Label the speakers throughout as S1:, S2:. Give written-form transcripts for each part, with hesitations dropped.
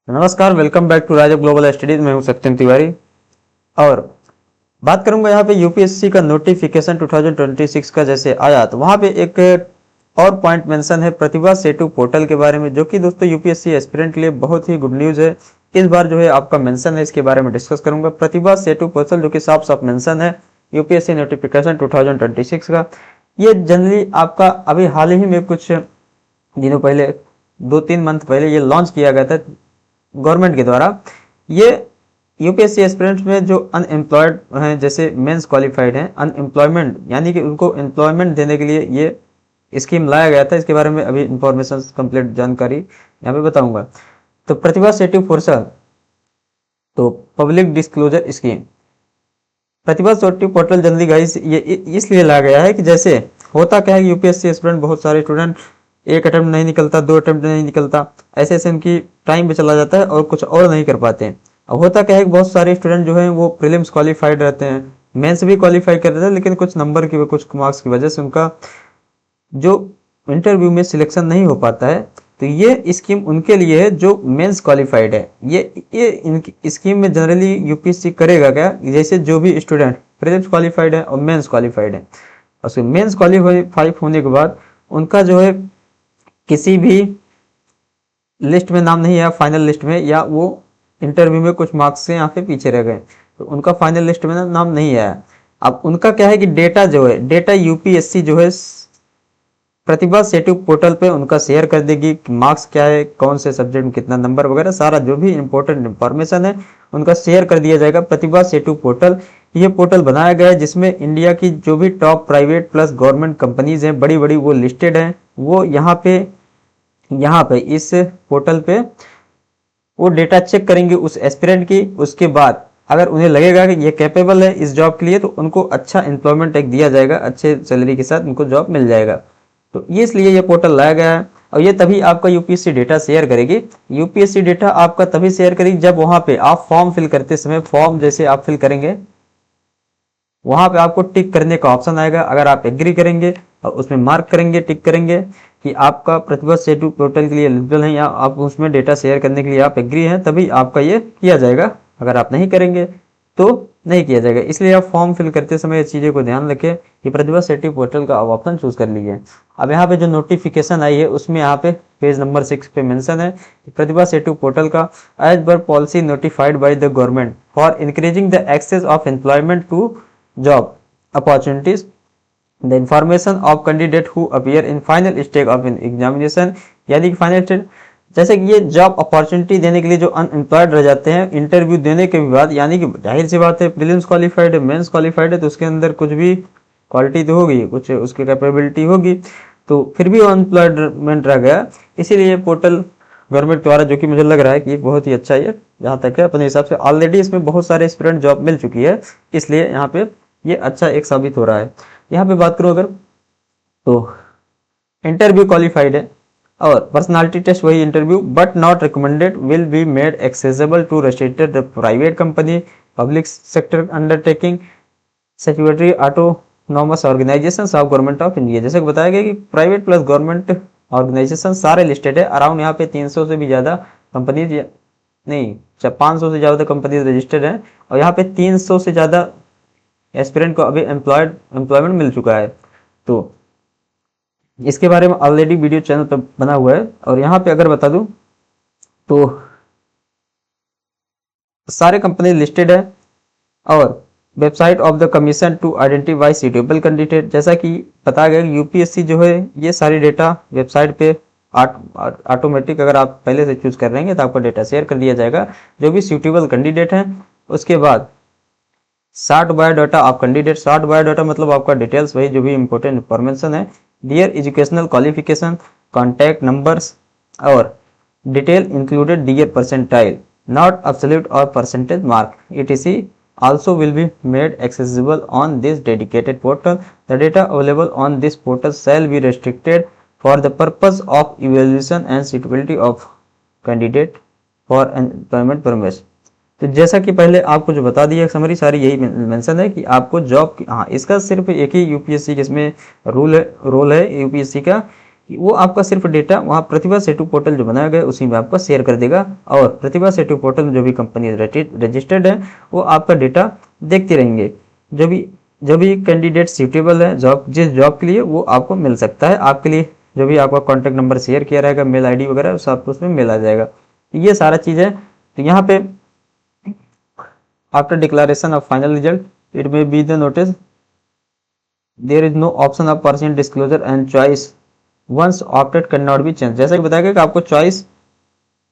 S1: नमस्कार, welcome back to Raja global studies. मैं हूं सत्यम तिवारी और बात करूंगा यहाँ पे यूपीएससी का नोटिफिकेशन 2026 का जैसे आया तो वहाँ पे एक और पॉइंट मेंशन है प्रतिभा सेतु पोर्टल के बारे में, जो कि दोस्तों यूपीएससी एस्पिरेंट के लिए बहुत ही गुड न्यूज़ है। इस बार जो है आपका मेंशन है, इसके बारे में डिस्कस करूंगा। प्रतिभा सेतु पोर्टल जो कि साफ साफ मेंशन है यूपीएससी नोटिफिकेशन 2026 का। ये जनरली आपका अभी हाल ही में कुछ दिनों पहले 2-3 मंथ पहले ये लॉन्च किया गया था गवर्नमेंट के द्वारा। ये यूपीएससी एस्पिरेंट्स में जो अनएम्प्लॉयड हैं, जैसे मेंस क्वालिफाइड हैं, अनएम्प्लॉयमेंट यानी कि उनको एम्प्लॉयमेंट देने के लिए ये स्कीम लाया गया था। इसके बारे में अभी इंफॉर्मेशन कंप्लीट जानकारी यहाँ पे बताऊंगा। तो प्रतिभा सेतु पोर्टल, तो पब्लिक डिस्क्लोजर स्कीम, प्रतिभा सेतु पोर्टल जनरली गाइस ये इसलिए लाया गया है कि जैसे होता क्या है, यूपीएससी एस्पिरेंट बहुत सारे स्टूडेंट एक अटेम्प्ट नहीं निकलता, 2 अटेम्प्ट नहीं निकलता, ऐसे ऐसे उनकी टाइम पे चला जाता है और कुछ और नहीं कर पाते हैं। अब होता क्या है कि बहुत सारे स्टूडेंट जो हैं वो प्रीलिम्स क्वालिफाइड रहते हैं, मेंस भी क्वालिफाई कर रहे हैं, लेकिन कुछ नंबर की कुछ मार्क्स की वजह से उनका जो इंटरव्यू में सिलेक्शन नहीं हो पाता है। तो ये स्कीम उनके लिए है जो मेंस क्वालिफाइड है। ये स्कीम में जनरली यूपीएससी करेगा क्या, जैसे जो भी स्टूडेंट प्रीलिम्स क्वालिफाइड है और मेंस क्वालिफाइड है, और मेंस क्वालिफाई होने के बाद उनका जो है किसी भी लिस्ट में नाम नहीं आया, फाइनल लिस्ट में, या वो इंटरव्यू में कुछ मार्क्स से यहाँ पे पीछे रह गए तो उनका फाइनल लिस्ट में नाम नहीं आया। अब उनका क्या है कि डेटा जो है, डेटा यूपीएससी जो है प्रतिभा सेतु पोर्टल पे उनका शेयर कर देगी। मार्क्स क्या है, कौन से सब्जेक्ट में कितना नंबर वगैरह, सारा जो भी इंपॉर्टेंट इंफॉर्मेशन है उनका शेयर कर दिया जाएगा प्रतिभा सेतु पोर्टल। ये पोर्टल बनाया गया है जिसमें इंडिया की जो भी top private plus government companies हैं, बड़ी बड़ी, वो लिस्टेड हैं। वो यहाँ पे इस पोर्टल पे वो डेटा चेक करेंगे उस एस्पिरेंट की। उसके बाद अगर उन्हें लगेगा कि ये कैपेबल है इस जॉब के लिए, तो उनको अच्छा एम्प्लॉयमेंट एक दिया जाएगा, अच्छे सैलरी के साथ उनको जॉब मिल जाएगा। तो ये इसलिए ये पोर्टल लाया गया है। और ये तभी आपका यूपीएससी डेटा शेयर करेगी। यूपीएससी डेटा आपका तभी शेयर करेगी जब वहां पे आप फॉर्म फिल करते समय, फॉर्म जैसे आप फिल करेंगे वहां पे आपको टिक करने का ऑप्शन आएगा। अगर आप एग्री करेंगे और उसमें मार्क करेंगे, टिक करेंगे कि आपका प्रतिभा सेतु पोर्टल के लिए एलिजिबल है या आप उसमें डेटा शेयर करने के लिए आप एग्री हैं, तभी आपका ये किया जाएगा। अगर आप नहीं करेंगे तो नहीं किया जाएगा। इसलिए आप फॉर्म फिल करते समय ये चीज़ें को ध्यान रखें कि प्रतिभा सेतु पोर्टल का आप ऑप्शन चूज कर लीजिए। अब यहाँ पे जो नोटिफिकेशन आई है उसमें यहाँ पे पेज नंबर 6 पे मेंशन है कि प्रतिभा सेतु पोर्टल का एज पर policy notified by the government for increasing the access of employment to job opportunities, the information of candidate who appear in final stage of an examination, यानी कि final stage, जैसे कि ये job opportunity देने के लिए जो अनएम्प्लॉयड रह जाते हैं इंटरव्यू देने के बाद, यानी कि जाहिर सी बात है प्रीलिम्स क्वालिफाइड है, मेंस क्वालिफाइड है, तो उसके अंदर कुछ भी क्वालिटी तो होगी, कुछ उसकी कैपेबिलिटी होगी, तो फिर भी वो अनएम्प्लॉयमेंट रह गया। इसीलिए ये पोर्टल गवर्नमेंट द्वारा, जो कि मुझे लग रहा है कि बहुत ही अच्छा है, जहाँ तक है अपने हिसाब से ऑलरेडी इसमें बहुत सारे एस्पिरेंट जॉब मिल चुकी है, इसलिए यहाँ पे ये अच्छा एक साबित हो रहा है। यहाँ पे बात करूँ अगर, तो इंटरव्यू क्वालिफाइड है और पर्सनालिटी टेस्ट वही interview, but not recommended, will be made accessible to restricted private company, public sector undertaking, security autonomous organisation of government of India. जैसे बताया गया कि प्राइवेट प्लस गवर्नमेंट ऑर्गेनाइजेशन सारे लिस्टेड है। Around यहाँ पे 300 से भी ज़्यादा कंपनीज, नहीं 500 से ज़्यादा कंपनीज रजिस्टर्ड हैं, और यहाँ पे 300 से ज़्यादा एस्पिरेंट को अभी एम्प्लॉयमेंट मिल चुका है। तो इसके बारे में ऑलरेडी वीडियो चैनल पर बना हुआ है। और यहाँ पे अगर बता दूं तो सारे कंपनी लिस्टेड है, और website of the commission to identify suitable candidate, जैसा कि बताया गया यूपीएससी जो है ये सारी डेटा वेबसाइट पे ऑटोमेटिक, अगर आप पहले से चूज कर रहे हैं तो आपका डेटा शेयर कर दिया जाएगा जो भी सूटेबल कैंडिडेट हैं। उसके बाद short biodata of candidate, short biodata मतलब आपका डिटेल्स, वही जो भी इंपॉर्टेंट इंफॉर्मेशन है, their educational qualification, contact numbers, और detail included their percentile, not absolute और percentage mark, etc. also will be made accessible on this dedicated portal. The data available on this portal shall be restricted for the purpose of evaluation and suitability of candidate for employment permits. तो जैसा कि पहले आपको जो बता दिया summary सारी यही मेंशन है कि आपको जॉब, हाँ इसका सिर्फ एक ही यूपीएससी के इसमें रोल है यूपीएससी का, वो आपका सिर्फ डेटा वहाँ प्रतिभा सेतु पोर्टल जो बनाया गया उसी में आपका शेयर कर देगा, और प्रतिभा सेतु पोर्टल में जो भी कंपनी रजिस्टर्ड है वो आपका डेटा देखते रहेंगे। जो भी कैंडिडेट सूटेबल है जॉब, जिस जॉब के लिए, वो आपको मिल सकता है। आपके लिए जो भी आपका कॉन्टैक्ट नंबर शेयर किया रहेगा, मेल आईडी वगैरह सब उसमें मिल आ जाएगा। ये सारा चीज़ है। तो यहाँ पे after declaration of final result it may be the notice there is no option of person disclosure and choice once opted can not be change. जैसा कि बताया गया कि आपको चॉइस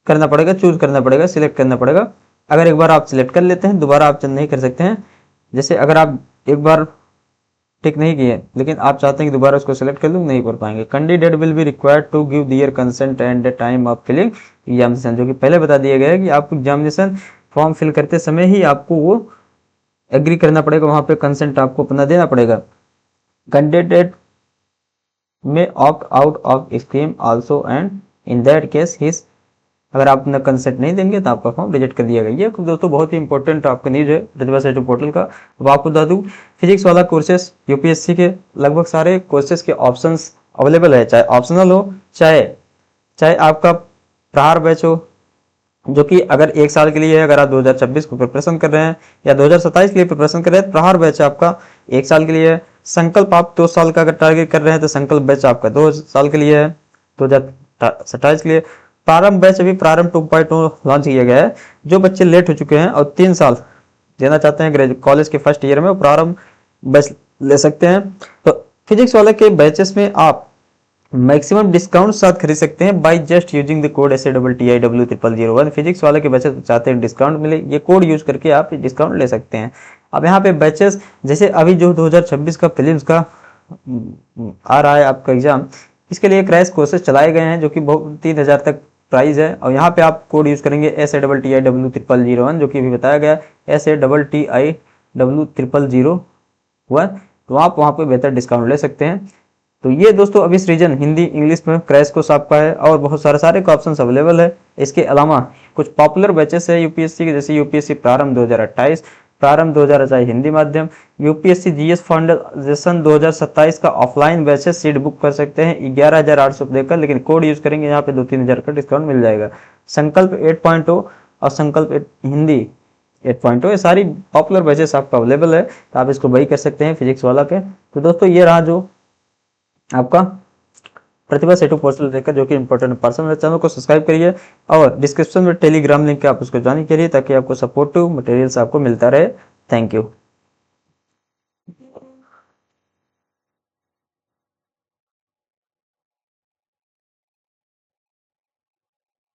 S1: करना पड़ेगा, चूज करना पड़ेगा, सिलेक्ट करना पड़ेगा। अगर एक बार आप सिलेक्ट कर लेते हैं दोबारा आप चेंज नहीं कर सकते हैं। जैसे अगर आप एक बार टिक नहीं किए लेकिन आप चाहते हैं कि दोबारा उसको सिलेक्ट कर लूँ, नहीं कर पाएंगे। Candidate will be required to give their consent and the time of filling examination, जो कि पहले बता दिया गया है कि आपको एग्जामिनेशन फॉर्म फिल करते समय ही आपको वो एग्री करना पड़ेगा, वहां पे कंसेंट आपको अपना देना पड़ेगा। कैंडिडेट में opt out of scheme also and in that case his, अगर आप अपना कंसेंट नहीं देंगे तो आपका फॉर्म रिजेक्ट कर दिया गया। ये दोस्तों बहुत ही इंपॉर्टेंट आपका न्यूज है प्रतिभा सेतु पोर्टल का। अब आपको बता दूं फिजिक्स वाला कोर्सेस यूपीएससी के लगभग सारे कोर्सेस के ऑप्शंस अवेलेबल है, चाहे ऑप्शनल हो चाहे आपका प्रहार बैच हो, जो कि अगर एक साल के लिए है, अगर आप 2026 को प्रिपरेशन कर रहे हैं या 2027 के लिए प्रिपरेशन कर रहे हैं, प्रहार बैच आपका एक साल के लिए है। संकल्प आप 2 साल का अगर टारगेट कर रहे हैं तो संकल्प बैच आपका 2 साल के लिए है, 2027 के लिए। प्रारंभ बैच अभी प्रारंभ 2.0 लॉन्च किया गया है। जो बच्चे लेट हो चुके हैं और 3 साल देना चाहते हैं कॉलेज के फर्स्ट ईयर में, वो प्रारंभ बैच ले सकते हैं। तो फिजिक्स वाले के बैचेस में आप मैक्सिमम डिस्काउंट साथ खरीद सकते हैं by just using the code SATTIW0001। Physics वाले के बैचेस चाहते हैं डिस्काउंट मिले, ये कोड यूज करके आप डिस्काउंट ले सकते हैं। अब यहाँ पे बैचेस जैसे अभी जो 2026 का फिल्म्स का आ रहा है आपका एग्जाम, इसके लिए क्रैश कोर्सेज चलाए गए हैं जो कि बहुत 3000 तक प्राइस है। और यहाँ पे आप कोड यूज करेंगे SATTIW0001, जो कि अभी बताया गया SATTIW0001, तो आप वहाँ पे बेहतर डिस्काउंट ले सकते हैं। तो ये दोस्तों अभी रीजन हिंदी इंग्लिश में क्रैश कोर्स आपका है और बहुत सारे ऑप्शन अवेलेबल है। इसके अलावा कुछ पॉपुलर बैचेस है यूपीएससी के, जैसे यूपीएससी प्रारंभ 2028, प्रारंभ 2028 हिंदी माध्यम, यूपीएससी जीएस फाउंडेशन 2027 का ऑफलाइन बैचेस सीट बुक कर सकते हैं 11,800 देकर, लेकिन कोड यूज करेंगे यहाँ पे 2-3 हज़ार का डिस्काउंट मिल जाएगा। संकल्प 8.0 और संकल्प हिंदी 8.0 ये सारी पॉपुलर बैचेस आपका अवेलेबल है, तो आप इसको बाई कर सकते हैं फिजिक्स वाला के। तो दोस्तों ये रहा जो आपका प्रतिभा सेतु पोर्टल देखकर, जो कि इंपॉर्टेंट पर्सन है। चैनल को सब्सक्राइब करिए और डिस्क्रिप्शन में टेलीग्राम लिंक है, आप उसको ज्वाइन करिए ताकि आपको सपोर्टिव मटेरियल्स आपको मिलता रहे। Thank you.